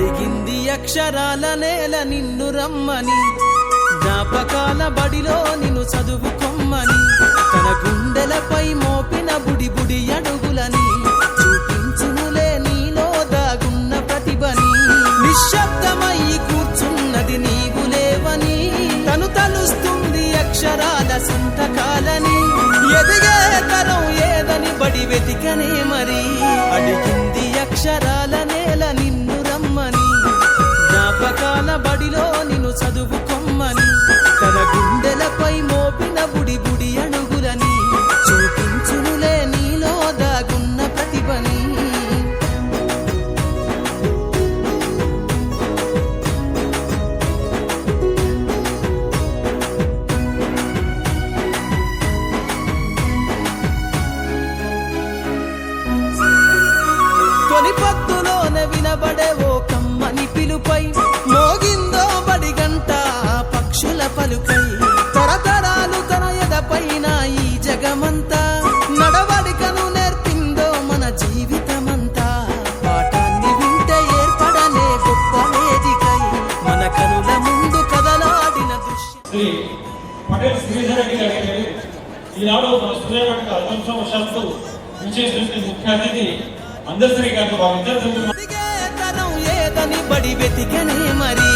అడిగింది అక్షరాల నేల నిన్ను రమ్మని, జ్ఞాపకాల బడిలో నిన్ను చదువుకొమ్మని, తన గుండెలపై మోపిన బుడి బుడి అడుగులని చూపించునులే నీలో దాగున్న ప్రతిభని. నిశ్శబ్దమై కూర్చున్నది నీవు లేవని, తను తలుస్తుంది అక్షరాల సంతకాలని. ఎదిగే తరం ఏదని బడి వెతికనే మరి, అడిగింది అక్షరాల నేల నిన్ను రమ్మని, జ్ఞాపకాల బడిలో నిన్ను చదువుకొమ్మని, తన గుండెలపై మోపిన బుడి బుడి అడుగులని చూపించునులే నీలో దాగున్న ప్రతిభని. తొలి పొద్దులోనే వినబడే ఓ కమ్మని పిలుపై, మోగిందో బడి గంట పక్షుల పలుకై, తరతరాలు తన ఎదపైన ఈ జగమంతా, నడవడికను నేర్పిందో మన జీవితమంతా. పాఠాన్ని వింటే ఏర్పడలే గొప్ప వేదికై, మన కనుల ముందు కదలాడిన దృశ్యం. ఈనాడు మన సూర్యపేట అర్థంశవశాత్తు విశేష ముఖ్య అతిథి అందశ్రీ గారు తరం ఏదని బడి వెతికనే మరి,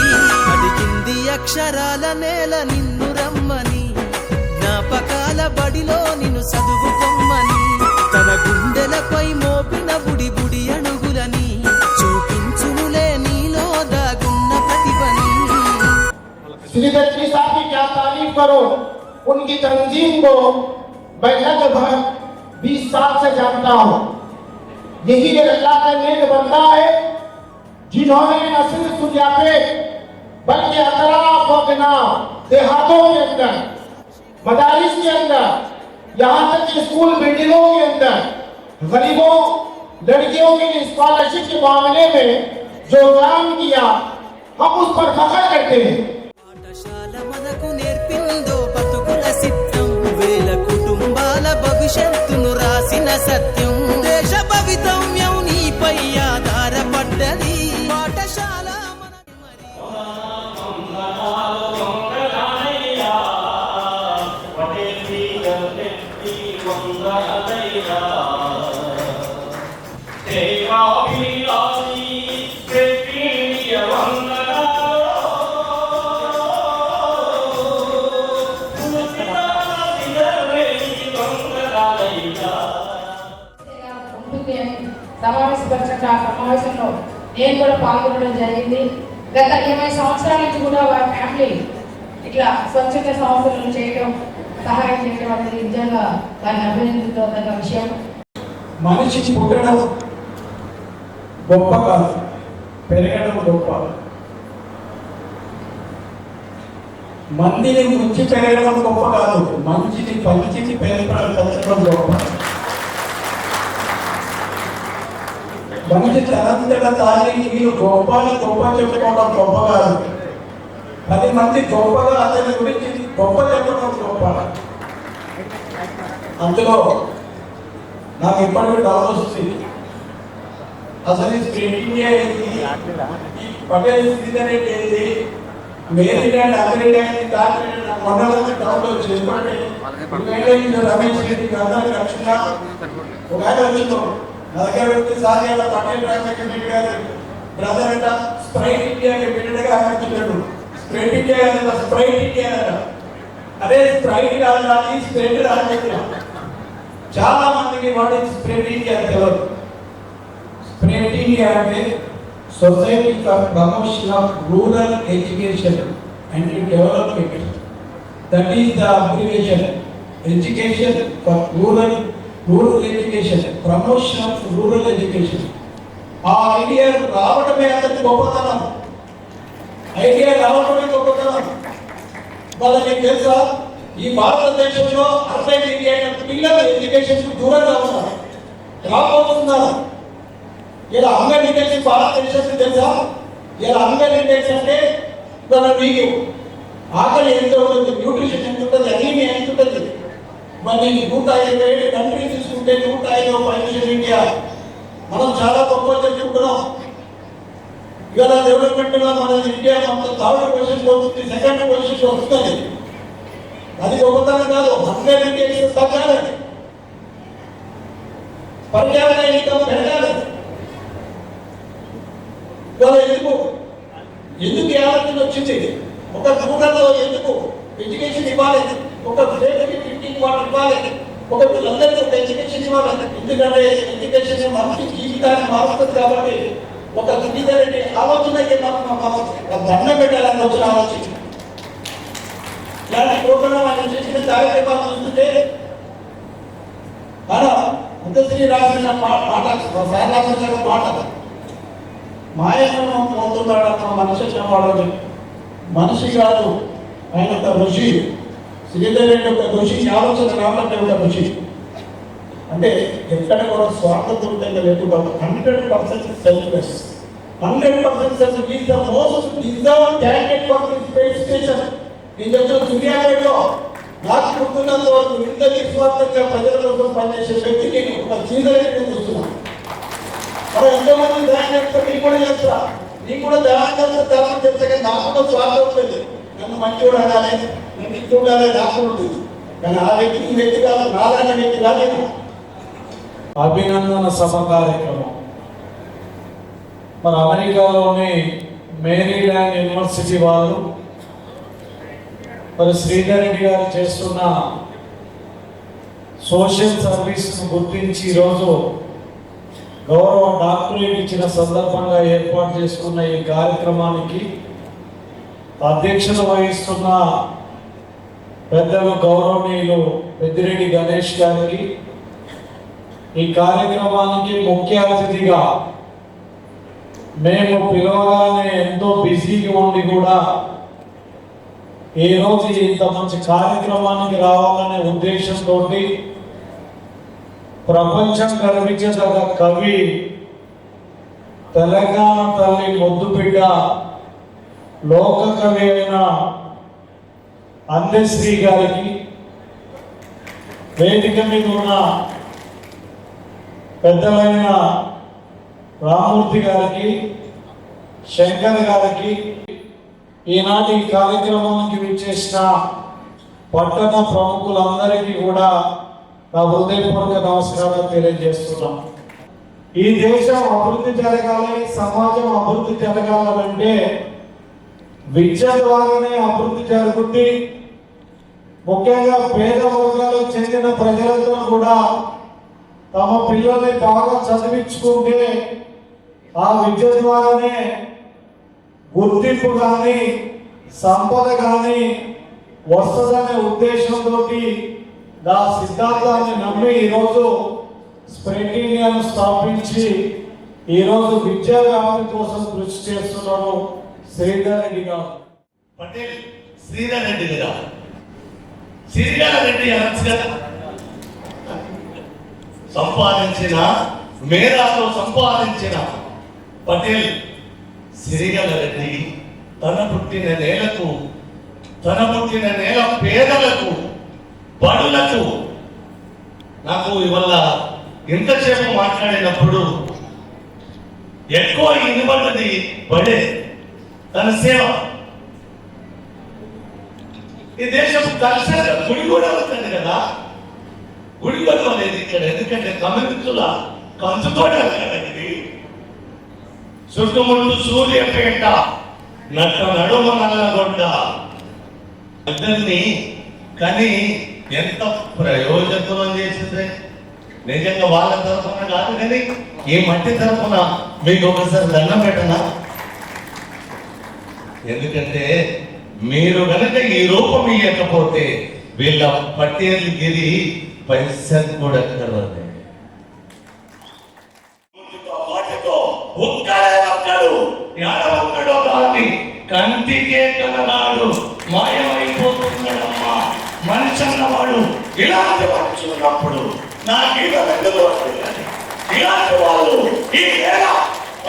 అడిగింది అక్షరాల నేల నిన్ను రమ్మని, జ్ఞాపకాల బడిలో నిన్ను చదువుకొమ్మని, తన గుండెలపై మోపిన బుడి బుడి అడుగులని చూపించునులే నీలో దాగున్న ప్రతిభని. श्रीदत्ती साहब की क्या तारीफ करो, उनकी तंजीम को मैं लगभग 20 साल से जानता हूँ। यही अल्लाह का नेक बंदा है जिन्होंने न सिर्फ सुजापे बल्कि अतराफ वगना देहातों के अंदर, मदारिस के अंदर, यहाँ तक कि स्कूल बिल्डिंगों के अंदर गरीबों लड़कियों के लिए स्कॉलरशिप के मामले में जो काम किया, हम उस पर फख्र करते हैं। పాఠశాల మనకు నేర్పిందో బతుకుల సిద్ధం, వేల కుటుంబాల భవిష్యత్తును రాసిన సత్యం, దేశ భవితవ్యం నీపై ఆధారపడ్డది. పాఠశాల సమావేశంలో నేను కూడా పాల్గొనడం జరిగింది. గత 20 సంవత్సరాల నుంచి కూడా వారి ఫ్యామిలీ ఇట్లా స్వచ్ఛత సంస్థలను చేయడం, సహాయం చేయడం అనేది నిజంగా వారిని అభినందించదగ్గ విషయం. మనిషి పుట్టడం గొప్ప కాదు, పెరగడం గొప్ప. మందిని ముంచి పెరగడం గొప్ప కాదు, మంచిని పంచి పెరగడం గొప్ప. మనిషి తనంతట తాగి మీరు గొప్ప చెప్పుకోవడం గొప్ప కాదు, 10 మంది గొప్పగా అతని గురించి గొప్ప చెప్పడం గొప్ప. అందులో నాకు ఇప్పటికీ డౌట్ వస్తుంది, అసలు స్ప్రింట్ ఇండియా ఏంటి, ఈ పటేల్ శ్రీధర్ రెడ్డి ఏంటి, మేరీల్యాండ్ అగ్రిల్యాండ్ మండలానికి డౌట్ వచ్చి రమేష్ రెడ్డి గారు రక్షణ ఒక ఆయన వచ్చినాం నా దగ్గర వ్యక్తి సాధ్యాల పటేల్ రాజశేఖర్ రెడ్డి గారు బ్రదర్ అంట స్ప్రైట్ ఇండియాకి పెట్టినగా ఆలోచించాడు. స్ప్రైట్ ఇండియా స్ప్రైట్ ఇండియా అదే స్ప్రైట్ రాజధాని స్ప్రైట్ రాజకీయ చాలా మందికి వాటి స్ప్రైట్ ఇండియా తెలియదు. స్ప్రైట్ ఇండియా అంటే society for promotion of rural education and development. That is the abbreviation, education for rural education, promotion of rural education. ఆ ఐడియా రావడమే అతని గొప్పతనం, ఐడియా రావడమే గొప్పతనం. వాళ్ళకి తెలుసా, ఈ భారతదేశంలో అర్బన్ ఇండియా పిల్లలు ఎడ్యుకేషన్ దూరంగా ఉన్నారు, రాబోతున్నారు. ఇలా హంగర్ ఇండెక్స్ భారతదేశానికి తెలుసా, ఇలా హంగర్ ఇండెక్స్ అంటే మీకు ఆకలి ఎంత ఉంటుంది, న్యూట్రిషన్ ఎంత ఉంటుంది, అనీమియా ఎంత ఉంటుంది. మరి 157 కంట్రీ తీసుకుంటే 105వ పొజిషన్ ఇండియా. మనం చాలా గొప్ప చెప్పుకున్నాం. ఇవాళ డెవలప్మెంట్ గా మన ఇండియా మొత్తం థర్డ్ పొజిషన్ వస్తుంది, సెకండ్ పొజిషన్ వస్తుంది. అది గొప్పతనం కాదు, 100 ఇండియన్స్ తగ్గాలి, పర్యావరణ ఇన్కమ్ పెరగాలి. ఇవాళ ఎందుకు ఈ ఆలోచన వచ్చింది? ఒక రూరల్లో ఎందుకు ఎడ్యుకేషన్ ఇవ్వాలి, ఒక విలేజ్కి డ్రింకింగ్ వాటర్ ఇవ్వాలి, ఒక వీళ్ళందరికీ ఒక ఎడ్యుకేషన్ ఇవ్వాలి. ఎందుకంటే ఎడ్యుకేషన్ మనిషి జీవితాన్ని మారుస్తుంది. కాబట్టి ఒక సునీతారెడ్డి ఆలోచనకి దండం పెట్టాలని వచ్చిన ఆలోచన. ఇలాంటి ప్రోగ్రాం ఆయన చేసిన కార్యక్రమాలు చూస్తుంటే మన ముద్దశ్రీ రాసిన పాట మాయను పోతున్నాడన్న మనిషి వాడని మనిషి కాదు, ఆయన ఒక ఋషి. శ్రీధరెడ్డి ఒక ఋషి, ఆలోచన రావాలంటే ఒక ఋషి. అంటే ఎక్కడ కూడా స్వార్థపూరితంగా లేకుండా 100% selfless, 100% self. Is the most deserved candidate for the space station. నేను చెప్తున్న సూర్యాపేటలో నాకు గుర్తున్నంత వరకు ఇంత నిస్వార్థంగా ప్రజల కోసం పనిచేసే వ్యక్తికి ఒక శ్రీధరెడ్డిని చూస్తున్నాను. మనం ఎంతోమంది దాని చేస్తా, నీకు కూడా చేస్తా, నీకు కూడా దాని చేస్తా కానీ నాకు కూడా స్వార్థం ఉంటుంది. నన్ను మంచి అనాలి, నన్ను ఇది ఉండాలి, నాకు ఉంటుంది. కానీ ఆ వ్యక్తి ఈ వ్యక్తి కాదు, నాలాంటి వ్యక్తి కాలేదు. అభినందన సభ కార్యక్రమం మన అమెరికాలోని మేరీల్యాండ్ యూనివర్సిటీ వాళ్ళు మరి శ్రీధర్ రెడ్డి గారు చేస్తున్న సోషల్ సర్వీస్ను గుర్తించి ఈరోజు గౌరవ డాక్టరేట్ ఇచ్చిన సందర్భంగా ఏర్పాటు చేసుకున్న ఈ కార్యక్రమానికి అధ్యక్షత వహిస్తున్న పెద్దలు గౌరవనీయులు పెద్దిరెడ్డి గణేష్ గారికి, ఈ కార్యక్రమానికి ముఖ్య అతిథిగా మేము పిలవగానే ఎంతో బిజీగా ఉండి కూడా ఈరోజు ఇంత మంచి కార్యక్రమానికి రావాలనే ఉద్దేశంతో ప్రపంచం గర్వించదగ్గ కవి, తెలంగాణ తల్లి ముద్దుబిడ్డ, లోక కవి అయిన అందశ్రీ గారికి, వేదిక మీద ఉన్న పెద్దలైన రామూర్తి గారికి, శంకర్ గారికి, ఈనాటి కార్యక్రమానికి విచ్చేసిన పట్టణ ప్రముఖులందరికీ కూడా నా హృదయపూర్వక నమస్కారాలు తెలియజేస్తున్నాం. ఈ దేశం అభివృద్ధి జరగాలి, సమాజం అభివృద్ధి జరగాలంటే విద్య ద్వారానే అభివృద్ధి జరుగుతుంది. ముఖ్యంగా పేద వర్గాలకు చెందిన ప్రజలందరూ కూడా తమ పిల్లల్ని బాగా చదివించుకుంటే ఆ విద్య ద్వారానే గుర్తింపు కానీ సంపద కానీ వస్తుందనే ఉద్దేశంతో నా సిద్ధాంతాన్ని నమ్మి ఈరోజు స్ప్రెడ్ ఇండియాను స్థాపించి ఈరోజు విద్యా వ్యాప్తి కోసం కృషి చేస్తున్నారు శ్రీధర్ రెడ్డి గారు. పటేల్ శ్రీధర్ రెడ్డి గారు, శ్రీధర్ రెడ్డి అనొచ్చు కదా. సంపాదించిన మేధాతో సంపాదించిన పటేల్ శ్రీధర్ రెడ్డి తన పుట్టిన నేలకు, తన పుట్టిన నేల పేదలకు, బడులకు. నాకు ఇవాళ ఇంతసేపు మాట్లాడినప్పుడు ఎక్కువ ఇన్వాల్వ్ది బడే తన సేవ. ఈ దేశం కల్చర్ గుడి కూడా అవుతుంది కదా, గుడి కూడా లేదు ఇక్కడ. ఎందుకంటే కమ్యూనిస్టుల కంచుకోట ఇది. చుట్టుముట్టు సూర్యపేట, నట్ట నడుమ నల్లగొండ ఇద్దరిని కానీ ఎంత ప్రయోజనం చేసింది. నిజంగా వాళ్ళ తరఫున కాదు కానీ ఈ మట్టి తరఫున మీకు ఒకసారి దండం పెట్టనా. ఎందుకంటే మీరు కనుక ఈ రూపం ఇవ్వకపోతే వీళ్ళ పట్టేలు గిరి పైసలు కూడా కలవదు. ఒక్కడో కానీ కంటికే కలనాడు మాయమైపోతున్నాడమ్మా మనిషి అన్నవాడు. ఇలాంటి మనుషులు ఉన్నప్పుడు నాకు ఇలాంటి వాళ్ళు ఈ నేల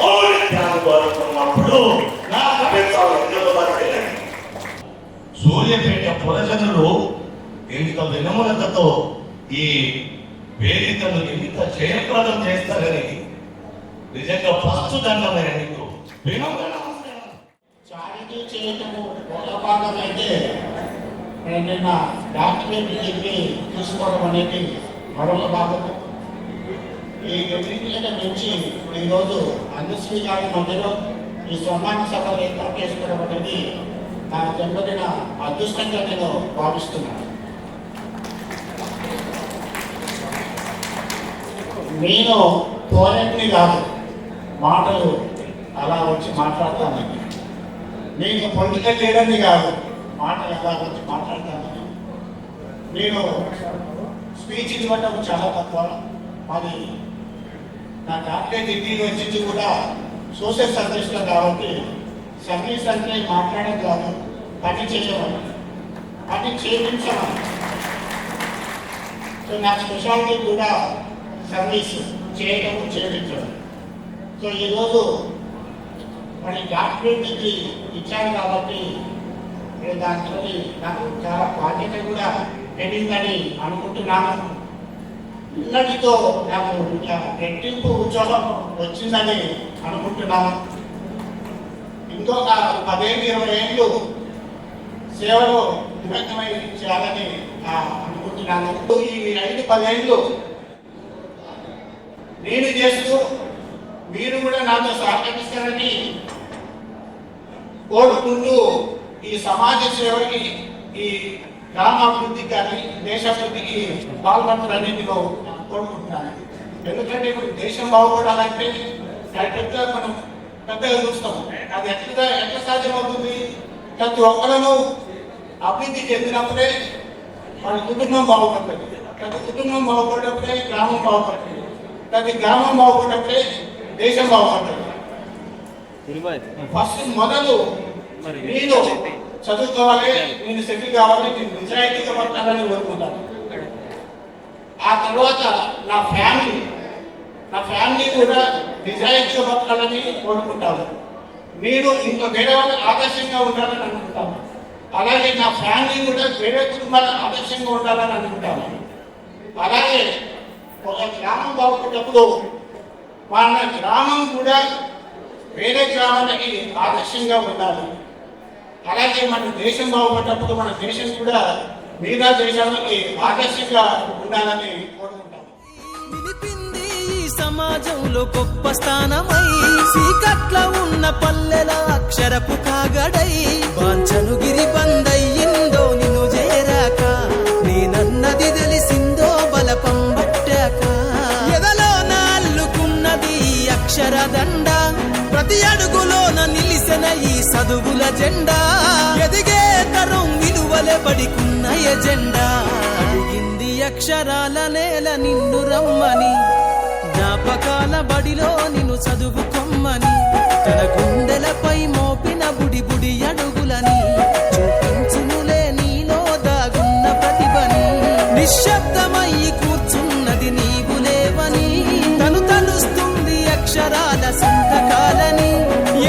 ఔన్నత్యాన్ని కోరుకున్నప్పుడు నా కవిత్వం ఎందుకు పడలేదని. సూర్యపేట పురజనులు ఇంత వినమ్రతతో ఈ వేదికను ఇంత జయప్రదం చేస్తారని నిజంగా ఫస్ట్ దండమైన నీకు చారిటీ చేయటము ఒక భాగం అయితే నిన్న డాక్టరేట్ డిగ్రీ తీసుకోవడం అనేది మరొక భాగము. ఈ రెండింటికి మించి ఈరోజు అందశ్రీ గారి మధ్యలో ఈ సన్మాన సభలు ఏర్పాటు చేసుకోవడం అనేది నా జన్మదిన అదృష్టంగా నేను భావిస్తున్నాను. నేను పోరెట్ని కాదు, మాటలు అలా వచ్చి మాట్లాడతానని. నేను పొలిటికల్ లీడర్ని కాదు, మాటలు అలా వచ్చి మాట్లాడతానని. నేను స్పీచ్ ఇవ్వటం చాలా తక్కువ. మరి నా డాక్టరేట్ డిగ్రీ వచ్చి కూడా సోషల్ సర్వీస్లో కాబట్టి సర్వీస్ అంటే మాట్లాడడం కాదు, పని చేయమని, పని చేయించమని. సో నా స్పెషాలిటీ కూడా సర్వీస్ చేయడం, చేయించడం. సో ఈరోజు మరి డాక్టరేట్ డిగ్రీ ఇచ్చాను కాబట్టి దాంట్లో నాకు చాలా బాధ్యత కూడా పెరిగిందని అనుకుంటున్నాను. ఇన్నటితో నాకు రెట్టింపు ఉద్యోగం వచ్చిందని అనుకుంటున్నాను. ఇంకొక 10-20 ఏళ్ళు సేవలో నిమగ్నమై చేయాలని అనుకుంటున్నాను. ఈ 5-10 ఏళ్ళు నేను చేస్తూ మీరు కూడా నాతో సహకరిస్తారని కోరుకుంటూ ఈ సమాజ సేవకి, ఈ గ్రామాభివృద్ధికి కానీ దేశాభివృద్ధికి పాల్పడతారని నేను కోరుకుంటున్నాను. ఎందుకంటే ఇప్పుడు దేశం బాగుపడాలంటే మనం పెద్దగా చూస్తాం. అది ఎట్లా సాధ్యమవుతుంది? ప్రతి ఒక్కరూ అభివృద్ధి చెందినప్పుడే మన కుటుంబం బాగుపడుతుంది. ప్రతి కుటుంబం బాగుపడినప్పుడే గ్రామం బాగుపడుతుంది. ప్రతి గ్రామం బాగుపడినప్పుడే దేశం బాగుపడుతుంది. ఫస్ట్ మొదలు నేను చదువుకోవాలి, నేను సెటిల్ కావాలి, నేను నిజాయితీగా పట్టాలని కోరుకుంటాను. ఆ తర్వాత నా ఫ్యామిలీ కూడా నిజాయితీగా పట్టాలని కోరుకుంటాను. నేను ఇంకా వేరే వాళ్ళకి ఆదర్శంగా ఉండాలని అనుకుంటాను. అలాగే నా ఫ్యామిలీ కూడా వేరే కుటుంబాలకు ఆదర్శంగా ఉండాలని అనుకుంటాను. అలాగే ఒక గ్రామం బాగుపడినప్పుడు మన గ్రామం కూడా వేరే గ్రామాలకి ఆదర్శంగా ఉండాలి. అలాగే మన దేశం బాగుపడినప్పుడు మన దేశం కూడా మిగతా దేశాలకి ఆదర్శంగా ఉండాలని కోరుకుంటాను. నిలిపింది ఈ సమాజంలో గొప్ప స్థానమై, సీకట్ల ఉన్న పల్లెల అక్షరపు కాగడై, వాంఛను గిరి బందయ్యిందో నిన్ను చేరాక, నేనన్నది తెలిసిందో బలపం పట్టాక, ఎదలో అల్లుకున్నది అక్షరదండ, ప్రతి అడుగులోన నిలిసిన ఈ చదువుల జెండా, ఎదిగే తరం విలువలే పడికున్న ఎజెండా, అడిగింది అక్షరాల నేల నిన్ను రమ్మని, జ్ఞాపకాల బడిలో నిన్ను చదువుకొమ్మని, తన గుండెలపై మోపిన బుడి బుడి అడుగులని, చూపించునులే నీలో దాగున్న ప్రతిభని, నిశ్శబ్దమయ్యి కూర్చున్నది నీవు లేవని, తను తలుస్తుంది అక్షరాల సంతకాలని,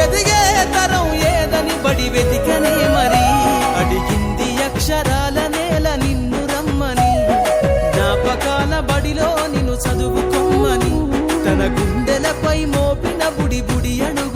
ఎదిగే తరం ఏదని బడి వెతికనే మరి, అడిగింది అక్షరాల నేల నిన్ను రమ్మని, జ్ఞాపకాల బడిలో నిన్ను చదువుకొమ్మని, తన గుండెలపై మోపిన బుడి బుడి అడుగు